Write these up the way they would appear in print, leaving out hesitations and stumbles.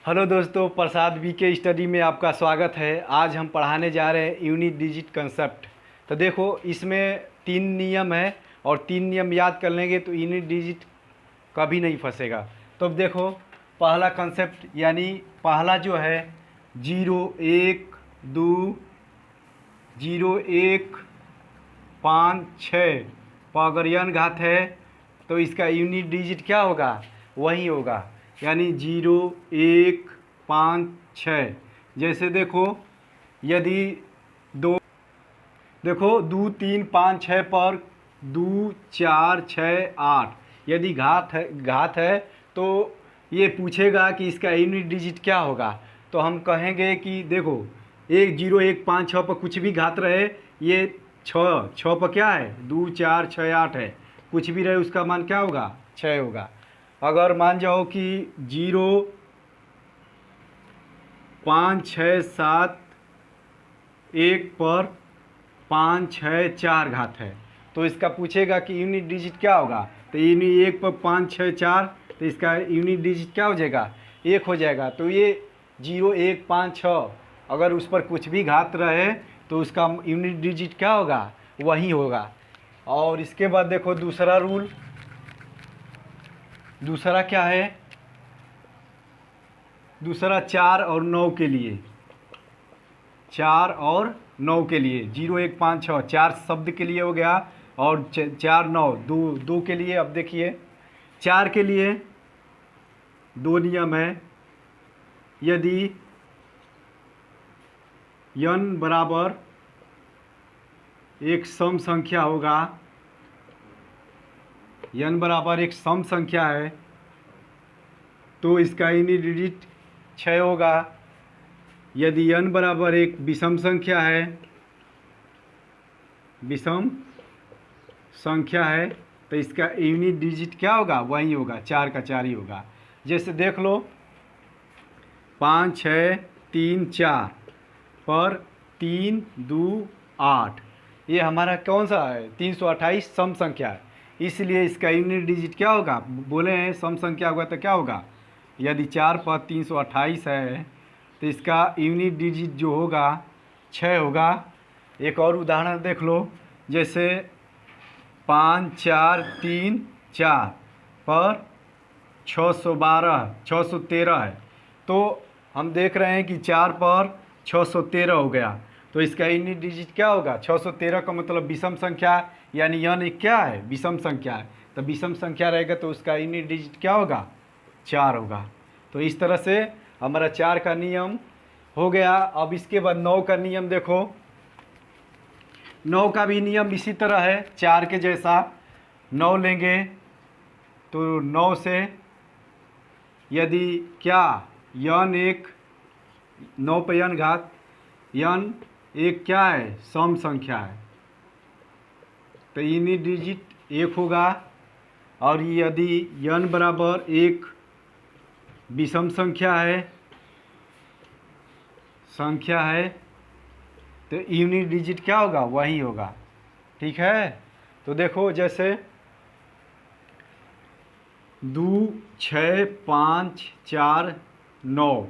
Hello दोस्तों, प्रसाद VK study में आपका स्वागत है। आज हम पढ़ाने जा रहे हैं यूनिट डिजिट कंसेप्ट। तो देखो, इसमें 3 नियम है और 3 नियम याद कर लेंगे तो यूनिट डिजिट कभी नहीं फंसेगा। तो अब देखो, पहला कंसेप्ट यानी पहला जो है 0 1 2 0 1 5 6 पर अगर यन घात है तो इसका यूनिट डिजिट क्या होगा, वही होगा, यानी 0 1 5 6। जैसे देखो, यदि दो देखो 2 3 5 6 पर 2 4 6 8 यदि घात है तो ये पूछेगा कि इसका यूनिट डिजिट क्या होगा। तो हम कहेंगे कि देखो 1 0 1 5 6 पर कुछ भी घात रहे, ये 6 पर क्या है 2 4 6 8 है, कुछ भी रहे उसका मान क्या होगा 6 होगा। अगर मान जाओ कि 0 5 6 7 1 पर 5 6 4 घात है तो इसका पूछेगा कि यूनिट डिजिट क्या होगा। तो यूनिट 1 पर 5 6 4 तो इसका यूनिट डिजिट क्या हो जाएगा, 1 हो जाएगा। तो ये 0 1 5 6 अगर उस पर कुछ भी घात रहे तो उसका यूनिट डिजिट क्या होगा, वही होगा। और इसके बाद देखो दूसरा रूल, दूसरा क्या है, दूसरा 4 और 9 के लिए, 4 और 9 के लिए 0 1 5 6 4 शब्द के लिए हो गया और 4 9 2 के लिए। अब देखिए 4 के लिए 2 नियम है। यदि n बराबर एक सम संख्या होगा, n बराबर एक सम संख्या है तो इसका यूनिट डिजिट 6 होगा। यदि n बराबर एक विषम संख्या है, विषम संख्या है तो इसका यूनिट डिजिट क्या होगा, वही होगा, 4 का 4 ही होगा। जैसे देख लो 5 6 3 4 पर 3 2 8 ये हमारा कौन सा है 328 सम संख्या है, इसलिए इसका यूनिट डिजिट क्या होगा, बोले हैं सम संख्या होगा तो क्या होगा। यदि 4 पर 328 है तो इसका यूनिट डिजिट जो होगा 6 होगा। एक और उदाहरण देख लो, जैसे 5 4 3 4 पर 613 है तो हम देख रहे हैं कि 4 पर 613 हो गया तो इसका यूनिट डिजिट क्या होगा, 613 का मतलब विषम संख्या, यानी n एक क्या है, विषम संख्या है। तो विषम संख्या रहेगा तो उसका यूनिट डिजिट क्या होगा, 4 होगा। तो इस तरह से हमारा 4 का नियम हो गया। अब इसके बाद 9 का नियम देखो, 9 का भी नियम इसी तरह है, 4 के जैसा। 9 लेंगे तो 9 से यदि क्या n एक 9 पे n घात, n एक क्या है सम संख्या है तो यूनिट डिजिट 1 होगा। और यदि n बराबर एक विषम संख्या है तो यूनिट डिजिट क्या होगा, वही होगा। ठीक है, तो देखो जैसे 2 6 5 4 9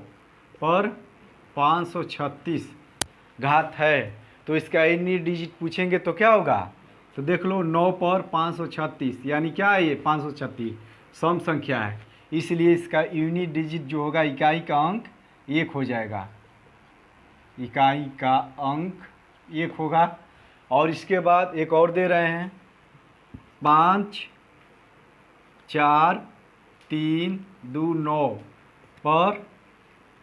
पर 536 घात है तो इसका यूनिट डिजिट पूछेंगे तो क्या होगा। तो देख लो 9 पर 536 यानी क्या है, ये 536 सम संख्या है, इसलिए इसका यूनिट डिजिट जो होगा, इकाई का अंक 1 हो जाएगा, इकाई का अंक 1 होगा। और इसके बाद एक और दे रहे हैं 5 4 3 2 9 पर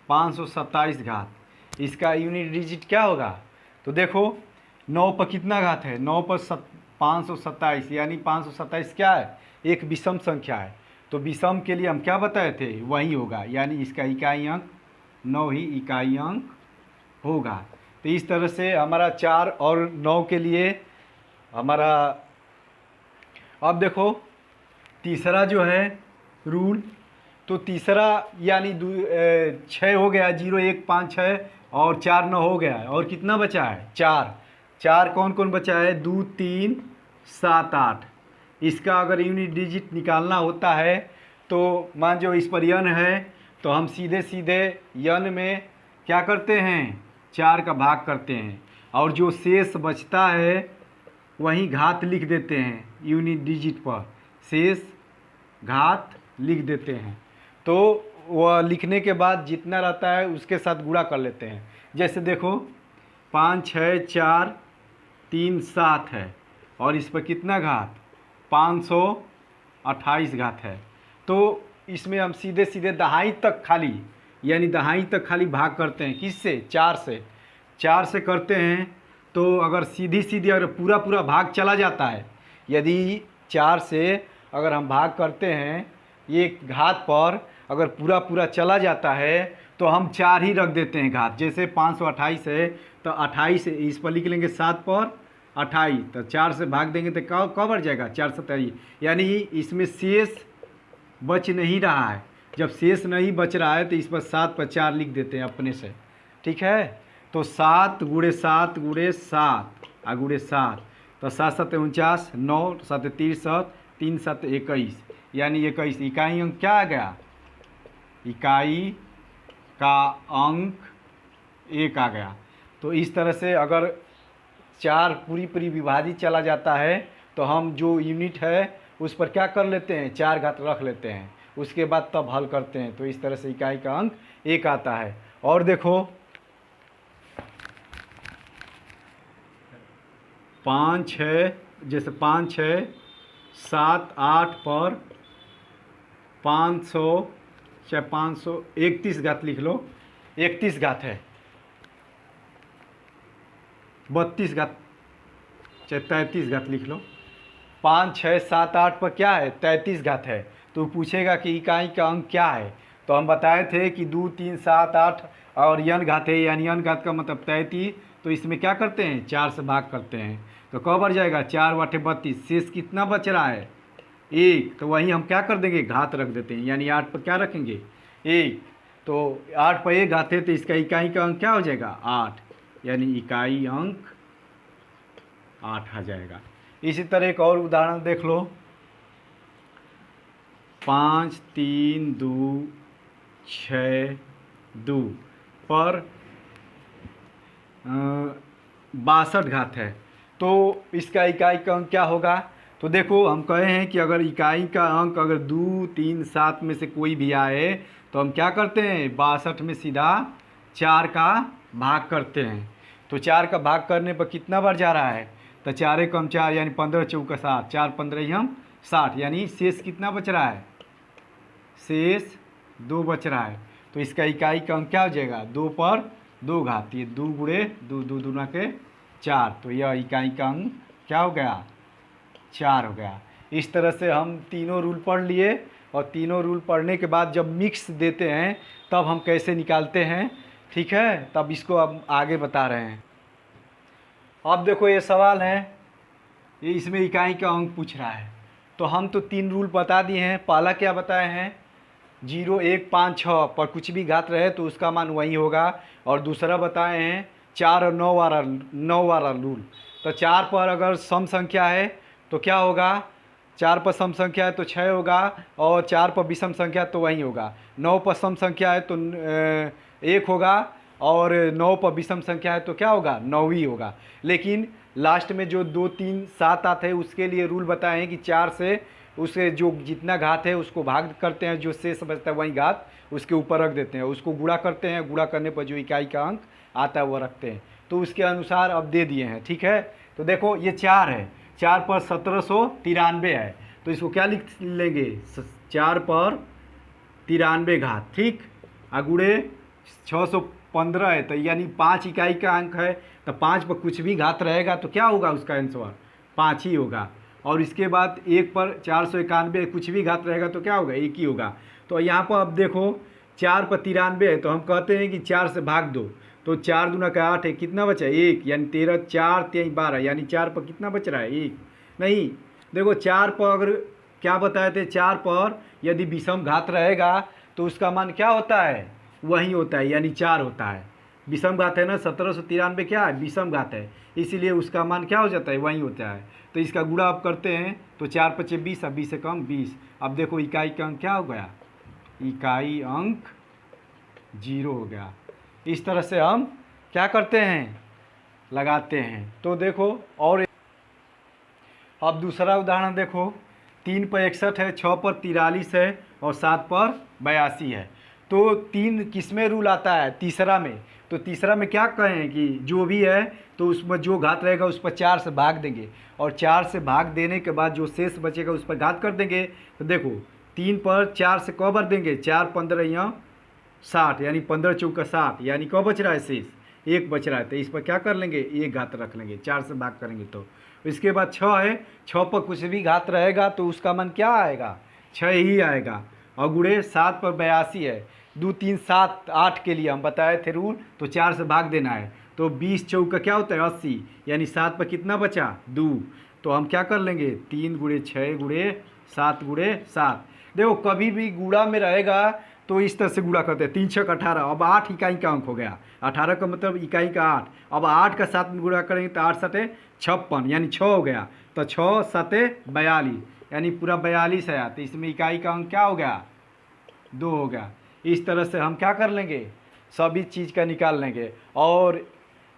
527 घात, इसका यूनिट डिजिट क्या होगा। तो देखो 9 पर कितना घात है, 9 पर 527 यानी 527 क्या है, एक विषम संख्या है। तो विषम के लिए हम क्या बताए थे, वही होगा, यानी इसका इकाई अंक 9 ही इकाई अंक होगा। तो इस तरह से हमारा 4 और 9 के लिए हमारा। अब देखो तीसरा जो है रूल, तो तीसरा यानी 6 हो गया, 0 1 5 6 और 4 9 हो गया, और कितना बचा है 4। 4 कौन कौन बचा है, 2 3 7 8। इसका अगर यूनिट डिजिट निकालना होता है तो मान जो इस पर n है तो हम सीधे सीधे n में क्या करते हैं, 4 का भाग करते हैं और जो शेष बचता है वहीं घात लिख देते हैं, यूनिट डिजिट पर शेष घात लिख देते हैं। तो वह लिखने के बाद जितना रहता है उसके साथ गुणा कर लेते हैं। जैसे देखो 5 6 4 3 7 है और इस पर कितना घात, 528 घात है। तो इसमें हम सीधे सीधे दहाई तक खाली, यानी दहाई तक खाली भाग करते हैं। किससे, 4 से। 4 से करते हैं तो अगर सीधी सीधी अगर पूरा पूरा भाग चला जाता है, यदि 4 से अगर हम भाग करते हैं ये घात पर, अगर पूरा पूरा चला जाता है तो हम 4 ही रख देते हैं घात। जैसे 528 है तो 28 इस पर लिख लेंगे, 7 पर 28, तो 4 से भाग देंगे तो कब बढ़ जाएगा, 4 27। यानी इसमें शेष बच नहीं रहा है। जब शेष नहीं बच रहा है तो इस पर 7 पर 4 लिख देते हैं अपने से, ठीक है। तो 7 गुणे 7 गुणे 7 आ गुणे 7, तो 7 7 49, 9 7 63, 3 7 21, यानी 21 इकाई अंक क्या आ गया, इकाई का अंक 1 आ गया। तो इस तरह से अगर 4 पूरी पूरी विभाजित चला जाता है तो हम जो यूनिट है उस पर क्या कर लेते हैं, 4 घात रख लेते हैं, उसके बाद तब हल करते हैं। तो इस तरह से इकाई का अंक 1 आता है। और देखो 5 6, जैसे 5 6 7 8 पर 500 चाहे 531 घात लिख लो, 31 घात है, 32 घात चाहे 33 घात लिख लो। 5 6 7 8 पर क्या है, 33 घात है। तो पूछेगा कि इकाई का अंक क्या है, तो हम बताए थे कि 2 3 7 8 और n घात है, यानी n घात का मतलब 33। तो इसमें क्या करते हैं, 4 से भाग करते हैं, तो कब बढ़ जाएगा, 4 बटे 32, शेष कितना बच रहा है, 1। तो वहीं हम क्या कर देंगे, घात रख देते हैं, यानी 8 पर क्या रखेंगे, 1। तो 8 पर 1 घात है तो इसका इकाई का अंक क्या हो जाएगा, 8, यानी इकाई अंक 8 आ जाएगा। इसी तरह एक और उदाहरण देख लो, 5 3 2 6 2 पर 62 घात है। तो इसका इकाई का अंक क्या होगा, तो देखो हम कहे हैं कि अगर इकाई का अंक अगर 2 3 7 में से कोई भी आए तो हम क्या करते हैं, 62 में सीधा 4 का भाग करते हैं। तो 4 का भाग करने पर कितना बढ़ जा रहा है, तो 4 कम 4 यानी 15 चौका 60, 4 15 हम 60, यानी शेष कितना बच रहा है, शेष 2 बच रहा है। तो इसका इकाई का अंक क्या हो जाएगा, 2 पर 2 घात, ये 2 गुणे 2 2 दूना के 4, तो यह इकाई का अंक क्या हो गया, 4 हो गया। इस तरह से हम तीनों रूल पढ़ लिए, और तीनों रूल पढ़ने के बाद जब मिक्स देते हैं तब हम कैसे निकालते हैं, ठीक है। तब इसको अब आगे बता रहे हैं। अब देखो ये सवाल है, ये इसमें इकाई का अंक पूछ रहा है। तो हम तो 3 रूल बता दिए हैं। पहला क्या बताए हैं, 0 1 5 6 पर कुछ भी घात रहे तो उसका मान वही होगा। और दूसरा बताए हैं 4 और 9 वाला रूल। तो 4 पर अगर सम संख्या है तो क्या होगा, 4 पर सम संख्या है तो 6 होगा, और 4 पर विषम संख्या तो वही होगा। 9 पर सम संख्या है तो 1 होगा, और 9 पर विषम संख्या है तो क्या होगा, 9 ही होगा। लेकिन लास्ट में जो 2 3 7 आते हैं उसके लिए रूल बताए हैं कि 4 से उसे जो जितना घात है उसको भाग करते हैं, जो शेष बचता है वही घात उसके ऊपर रख देते हैं, उसको गुणा करते हैं, गुणा करने पर जो इकाई का अंक आता है वो रखते हैं। तो उसके अनुसार अब दे दिए हैं, ठीक है। तो देखो ये 4 है, 4 पर 1793 है, तो इसको क्या लिख लेंगे, 4 पर 93 घात, ठीक। अगुड़े 615 है, तो यानी 5 इकाई का अंक है, तो 5 पर कुछ भी घात रहेगा तो क्या होगा, उसका आंसर 5 ही होगा। और इसके बाद 1 पर 491 कुछ भी घात रहेगा तो क्या होगा, 1 ही होगा। तो यहाँ पर अब देखो 4 पर 93 है, तो हम कहते हैं कि 4 से भाग दो, तो 4 दूना का 8 है, कितना बचा, 1, यानी 13 4 3 12, यानी 4 पर कितना बच रहा है, 1 नहीं। देखो 4 पर अगर क्या बताए थे, 4 पर यदि विषम घात रहेगा तो उसका मान क्या होता है, वही होता है, यानी 4 होता है। विषम घात है ना, 1793 क्या है, विषम घात है, इसीलिए उसका मान क्या हो जाता है, वही होता है। तो इसका गुणा आप करते हैं तो 4 × 5 = 20, अब 20 से कम 20। अब देखो इकाई का अंक क्या हो गया, इकाई अंक जीरो हो गया। इस तरह से हम क्या करते हैं, लगाते हैं। तो देखो, और अब दूसरा उदाहरण देखो, 3 पर 61 है, 6 पर 43 है और 7 पर 82 है। तो 3 किस में रूल आता है, तीसरा में। तो तीसरा में क्या कहें कि जो भी है तो उसमें जो घात रहेगा उस पर 4 से भाग देंगे, और 4 से भाग देने के बाद जो शेष बचेगा उस पर घात कर देंगे। तो देखो 3 पर 4 से कब भर देंगे, 4 15 यहाँ 60, यानी 15 चौका 60, यानी कब बच रहा है शेष, एक बच रहा है। तो इस पर क्या कर लेंगे, एक घात रख लेंगे, 4 से भाग करेंगे तो। इसके बाद 6 है, 6 पर कुछ भी घात रहेगा तो उसका मान क्या आएगा, 6 ही आएगा। और गुणे 7 पर 82 है, 2 3 7 8 के लिए हम बताए थे रूल, तो 4 से भाग देना है। तो 20 चौका क्या होता है 80, यानी 7 पर कितना बचा 2। तो हम क्या कर लेंगे, 3 गुणे 6 गुणे 7 गुणे 7। देखो कभी भी गुणा में रहेगा तो इस तरह से गुणा करते हैं, 3 6 18, अब 8 इकाई का अंक हो गया, 18 का मतलब इकाई का 8। अब 8 का 7 में गुणा करेंगे तो 8 7 56, यानी 6 हो गया। तो 6 7 42, यानी पूरा 42 आया। तो इसमें इकाई का अंक क्या हो गया, 2 हो गया। इस तरह से हम क्या कर लेंगे, सभी चीज़ का निकाल लेंगे। और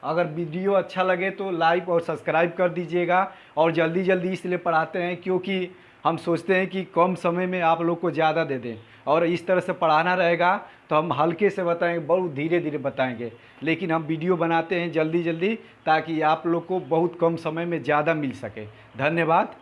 अगर वीडियो अच्छा लगे तो लाइक और सब्सक्राइब कर दीजिएगा। और जल्दी जल्दी इसलिए पढ़ाते हैं क्योंकि हम सोचते हैं कि कम समय में आप लोग को ज़्यादा दे दें, और इस तरह से पढ़ाना रहेगा तो हम हल्के से बताएंगे, बहुत धीरे धीरे बताएंगे, लेकिन हम वीडियो बनाते हैं जल्दी जल्दी ताकि आप लोग को बहुत कम समय में ज़्यादा मिल सके। धन्यवाद।